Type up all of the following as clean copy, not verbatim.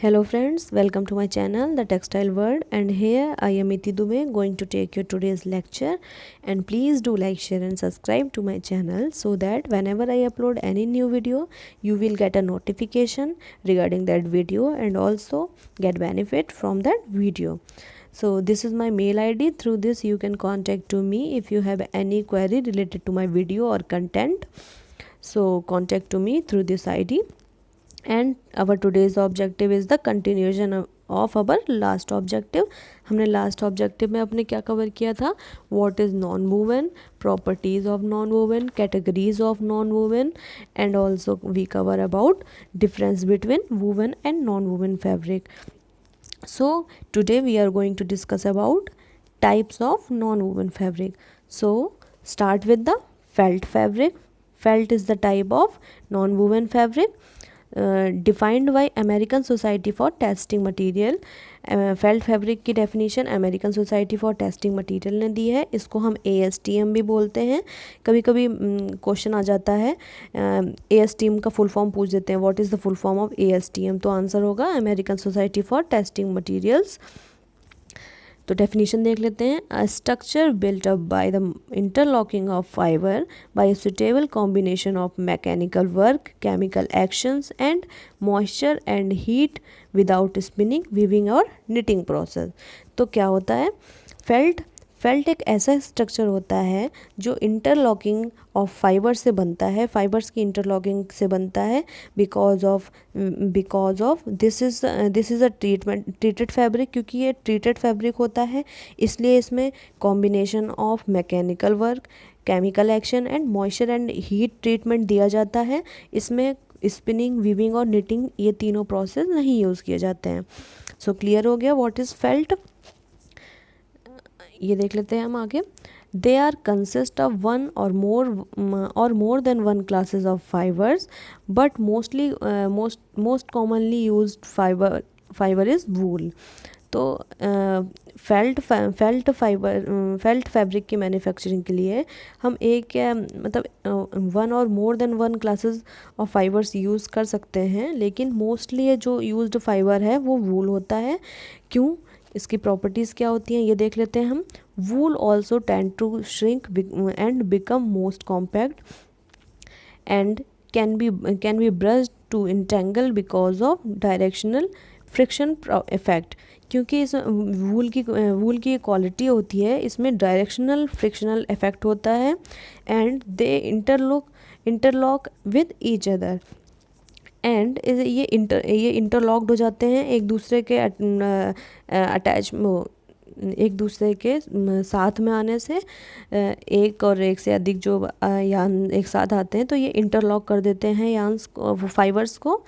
Hello friends, welcome to my channel The Textile World, and here I am Iti Dubey going to take you today's lecture. And please do like, share and subscribe to my channel so that whenever I upload any new video you will get a notification regarding that video and also get benefit from that video. So this is my mail ID. Through this you can contact to me if you have any query related to my video or content. So contact to me through this ID. And our today's objective is the continuation of our last objective. हमने last objective में अपने क्या cover किया था? What is non woven, properties of non woven, categories of non woven, and also we cover about difference between woven and non woven fabric. So today we are going to discuss about types of non-woven fabric. So start with the felt fabric. Felt is the type of non-woven fabric defined by American Society for Testing Material. Felt fabric की definition American society for testing material ने दी है. इसको हम ASTM भी बोलते हैं. कभी कभी क्वेश्चन आ जाता है ASTM का फुल फॉर्म पूछ देते हैं, what is the full form of ASTM, तो आंसर होगा American society for Testing Materials. तो डेफिनेशन देख लेते हैं. A structure built up by the interlocking of fiber by a suitable combination of mechanical work, chemical actions and moisture and heat without spinning, weaving और knitting process. तो क्या होता है? Felt एक ऐसा स्ट्रक्चर होता है जो इंटरलॉकिंग ऑफ फाइबर से बनता है, फाइबर्स की इंटरलॉकिंग से बनता है. Because of this is a treated fabric. क्योंकि ये ट्रीटेड फैब्रिक होता है इसलिए इसमें combination of mechanical work, chemical action and moisture and heat treatment दिया जाता है. इसमें स्पिनिंग, वीविंग और निटिंग ये तीनों प्रोसेस नहीं यूज़ किए जाते हैं. सो क्लियर हो गया व्हाट इज़ फेल्ट. ये देख लेते हैं हम आगे. They are consist of one or more than one classes of fibres, but most commonly used fibre is wool. तो फेल्ट फैब्रिक की मैन्युफैक्चरिंग के लिए हम एक मतलब one or more than one classes of fibres use कर सकते हैं, लेकिन मोस्टली ये जो यूज्ड फाइबर है वो वूल होता है. क्यों? इसकी प्रॉपर्टीज़ क्या होती हैं ये देख लेते हैं हम. Wool also tend to shrink and become most compact and can be brushed to entangle because of directional friction effect. क्योंकि इस वूल की क्वालिटी होती है, इसमें डायरेक्शनल फ्रिक्शनल इफेक्ट होता है and they interlock with each other. And ये interlocked हो जाते हैं एक दूसरे के अटैच एक दूसरे के साथ में आने से. एक और एक से अधिक जो यान एक साथ आते हैं तो ये इंटरलॉक कर देते हैं यान्स को, फाइबर्स को.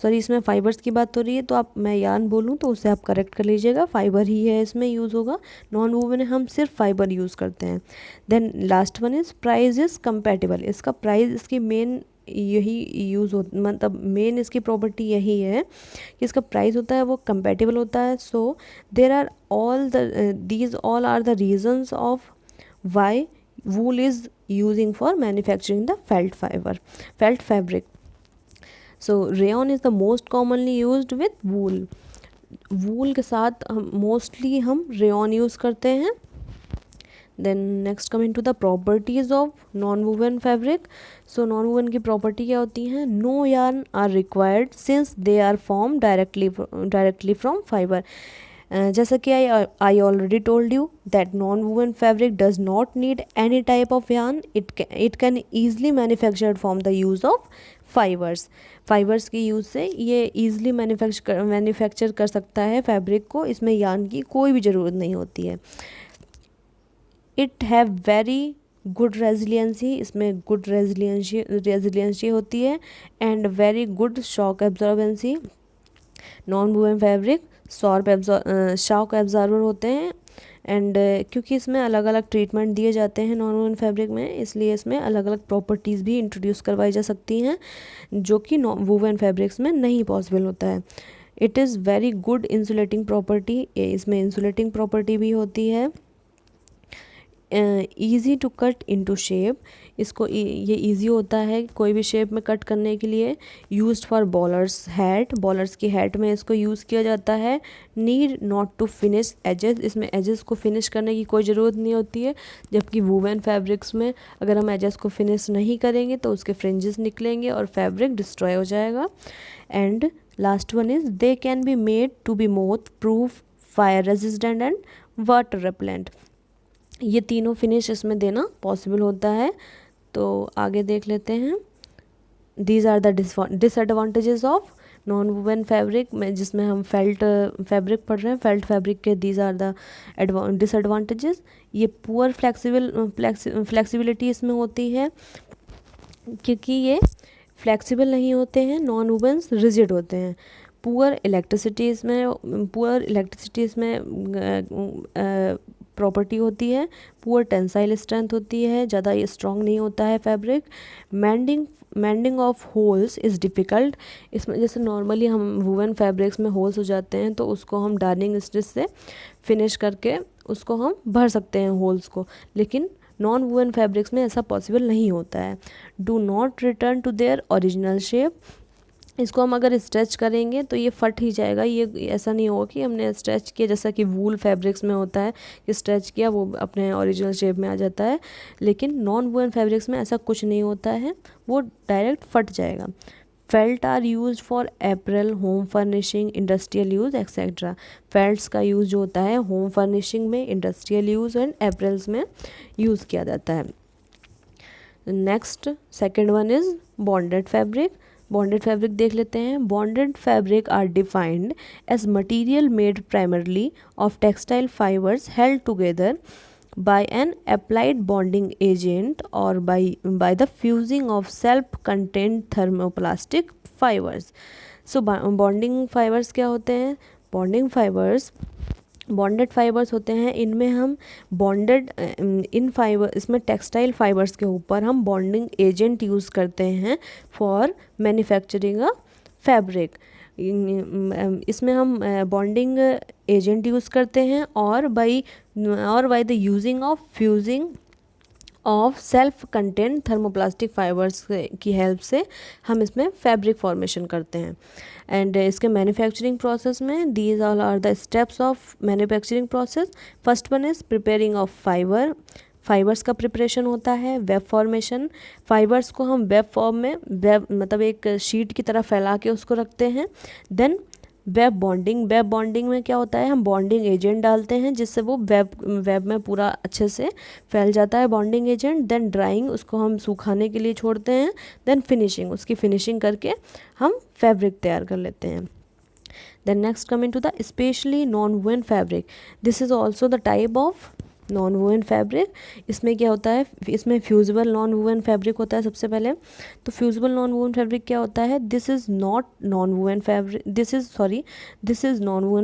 सॉरी, इसमें फाइबर्स की बात हो रही है तो आप मैं यान बोलूँ तो उससे आप करेक्ट कर लीजिएगा. फाइबर ही है इसमें यूज़ होगा. नॉन वूवन हम सिर्फ फाइबर यूज़ करते हैं. Then last one is price is compatible. इसका प्राइस, इसकी मेन यही यूज़ हो मतलब मेन इसकी प्रॉपर्टी यही है कि इसका प्राइस होता है वो कंपैटिबल होता है. So there are these all are the reasons of why wool is using for manufacturing the felt fabric. So rayon is the most commonly used with wool. wool के साथ हम मोस्टली हम rayon use करते हैं. Then next coming to the properties of non woven fabric. So non woven की property क्या होती हैं? No yarn are required since they are form directly from fiber. जैसा कि I already told you that non woven fabric does not need any type of yarn. It can easily manufactured from the use of fibers के use से ये easily manufacture कर सकता है fabric को. इसमें यार्न की कोई भी ज़रूरत नहीं होती है. It have very good resiliency. इसमें गुड रेजिलियंसी होती है and very good shock absorbency. Non woven fabric shock absorber होते हैं एंड क्योंकि इसमें अलग अलग ट्रीटमेंट दिए जाते हैं नॉन वूवन फैब्रिक में, इसलिए इसमें अलग अलग प्रॉपर्टीज़ भी इंट्रोड्यूस करवाई जा सकती हैं जो कि वूवन फैब्रिक्स में नहीं पॉसिबल होता है. It is very good insulating property. इसमें इंसुलेटिंग प्रॉपर्टी भी होती है. Easy to cut into shape. इसको ये इजी होता है कोई भी शेप में कट करने के लिए। Used for bowlers hat, bowlers की हैट में इसको यूज़ किया जाता है। Need not to finish edges, इसमें एजेस को फिनिश करने की कोई ज़रूरत नहीं होती है, जबकि वूवन फैब्रिक्स में अगर हम एजेस को फिनिश नहीं करेंगे तो उसके फ्रिंजेस निकलेंगे और फैब्रिक डिस्ट्रॉय हो जाएगा। And last one is they can be made to be moth proof, fire resistant and water repellent. ये तीनों फिनिश इसमें देना पॉसिबल होता है। तो आगे देख लेते हैं। These are the disadvantages of non woven fabric में, जिसमें हम फेल्ट फैब्रिक पढ़ रहे हैं, फेल्ट फैब्रिक के दीज आर द डिसएडवांटेजेस। ये पुअर फ्लेक्सिबिलिटी इसमें होती है क्योंकि ये फ्लेक्सिबल नहीं होते हैं, नॉन वूवन्स रिजिड होते हैं। पुअर इलेक्ट्रिसिटी इसमें प्रॉपर्टी होती है। पुअर टेंसाइल स्ट्रेंथ होती है, ज़्यादा ये स्ट्रॉन्ग नहीं होता है fabric. Mending of holes is difficult, इसमें जैसे नॉर्मली हम वूवन फैब्रिक्स में होल्स हो जाते हैं तो उसको हम डार्निंग स्टिच से फिनिश करके उसको हम भर सकते हैं होल्स को, लेकिन नॉन वूवन फैब्रिक्स में ऐसा पॉसिबल नहीं होता है। Do not return to their original shape, इसको हम अगर स्ट्रेच करेंगे तो ये फट ही जाएगा। ये ऐसा नहीं होगा कि हमने स्ट्रेच किया, जैसा कि वूल फैब्रिक्स में होता है कि स्ट्रेच किया वो अपने ओरिजिनल शेप में आ जाता है, लेकिन नॉन वूवन फैब्रिक्स में ऐसा कुछ नहीं होता है, वो डायरेक्ट फट जाएगा। Felt are use for apparel, home furnishing, industrial use etcetera. Felts का यूज़ जो होता है होम फर्निशिंग में, इंडस्ट्रियल यूज़ एंड एप्रल्स में यूज़ किया जाता है। Next second one is bonded fabric. Bonded fabric देख लेते हैं। Bonded fabric are defined as material made primarily of textile fibres held together by an applied bonding agent or by the fusing of self-contained thermoplastic fibers. So bonding fibers क्या होते हैं? Bonded fibres होते हैं, इनमें हम bonded इसमें textile fibres के ऊपर हम बॉन्डिंग एजेंट यूज़ करते हैं फॉर मैन्युफैक्चरिंग अ फैब्रिक। इसमें हम बॉन्डिंग एजेंट यूज़ करते हैं और by the using of fusing of self content thermoplastic fibers की हेल्प से हम इसमें फैब्रिक फॉर्मेशन करते हैं। एंड इसके मैन्युफैक्चरिंग प्रोसेस में these all are the steps of manufacturing process. First one is preparing of fibers का प्रिपरेशन होता है। वेब फॉर्मेशन, फाइबर्स को हम वेब फॉर्म में मतलब एक शीट की तरह फैला के उसको रखते हैं। देन वेब बॉन्डिंग में क्या होता है, हम बॉन्डिंग एजेंट डालते हैं जिससे वो वेब में पूरा अच्छे से फैल जाता है बॉन्डिंग एजेंट। देन ड्राइंग, उसको हम सुखाने के लिए छोड़ते हैं। देन फिनिशिंग, उसकी फिनिशिंग करके हम फैब्रिक तैयार कर लेते हैं। Then next coming to the specially non woven fabric, this is also the type of non woven fabric. इसमें क्या होता है, इसमें फ्यूजिबल नॉन वूवन फैब्रिक होता है सबसे पहले। तो फ्यूजिबल नॉन वूवन फैब्रिक क्या होता है, this is non woven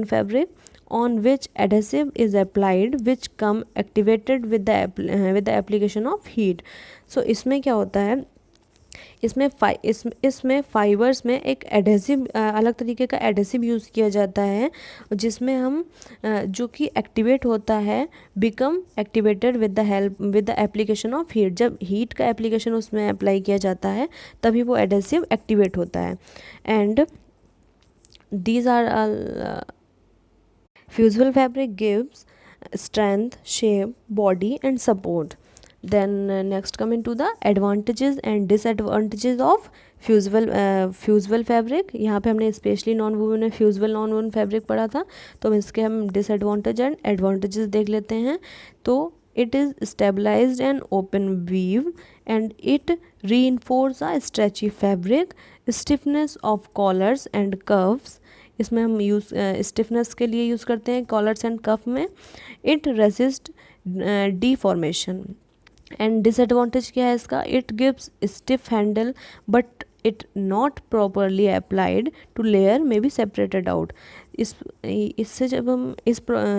fabric on which adhesive is applied which come activated with the application of heat. So इसमें क्या होता है, इसमें फाइबर्स में एक एडहेसिव, अलग तरीके का एडहेसिव यूज़ किया जाता है जिसमें हम जो कि एक्टिवेट होता है, become activated with the application of heat. जब हीट का एप्लीकेशन उसमें अप्लाई किया जाता है तभी वो एडहेसिव एक्टिवेट होता है। And these are fusible fabric gives strength, shape, body and support. Then next coming to the advantages and disadvantages of fusible fabric। यहाँ पे हमने स्पेशली नॉन वूवन में फ्यूजिबल नॉन वूवन फैब्रिक पढ़ा था, तो इसके हम डिसएडवांटेज एंड एडवांटेजेस देख लेते हैं। तो it is stabilized and open weave and it reinforce a stretchy fabric, stiffness of collars and cuffs, इसमें हम स्टिफनेस के लिए यूज़ करते हैं कॉलर्स एंड कफ में। It resist deformation. And disadvantage क्या है इसका, it gives stiff handle but it not properly applied to layer may be separated out। इससे जब हम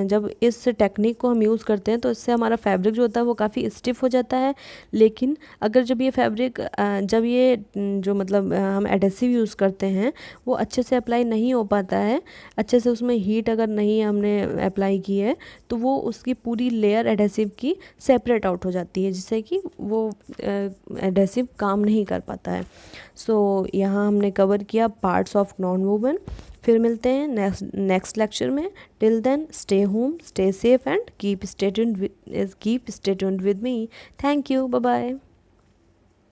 जब इस टेक्निक को हम यूज़ करते हैं तो इससे हमारा फैब्रिक जो होता है वो काफ़ी स्टिफ हो जाता है। लेकिन अगर जब ये फैब्रिक जब ये जो मतलब हम एडेसिव यूज़ करते हैं वो अच्छे से अप्लाई नहीं हो पाता है, अच्छे से उसमें हीट अगर नहीं हमने अप्लाई की है तो वो उसकी पूरी लेयर एडेसिव की सेपरेट आउट हो जाती है, जिससे कि वो एडेसिव काम नहीं कर पाता है। सो यहाँ हमने कवर किया पार्ट्स ऑफ नॉन वोवन। फिर मिलते हैं नेक्स्ट लेक्चर में। Till then stay home, stay safe and keep stay tuned with me. Thank you, bye bye.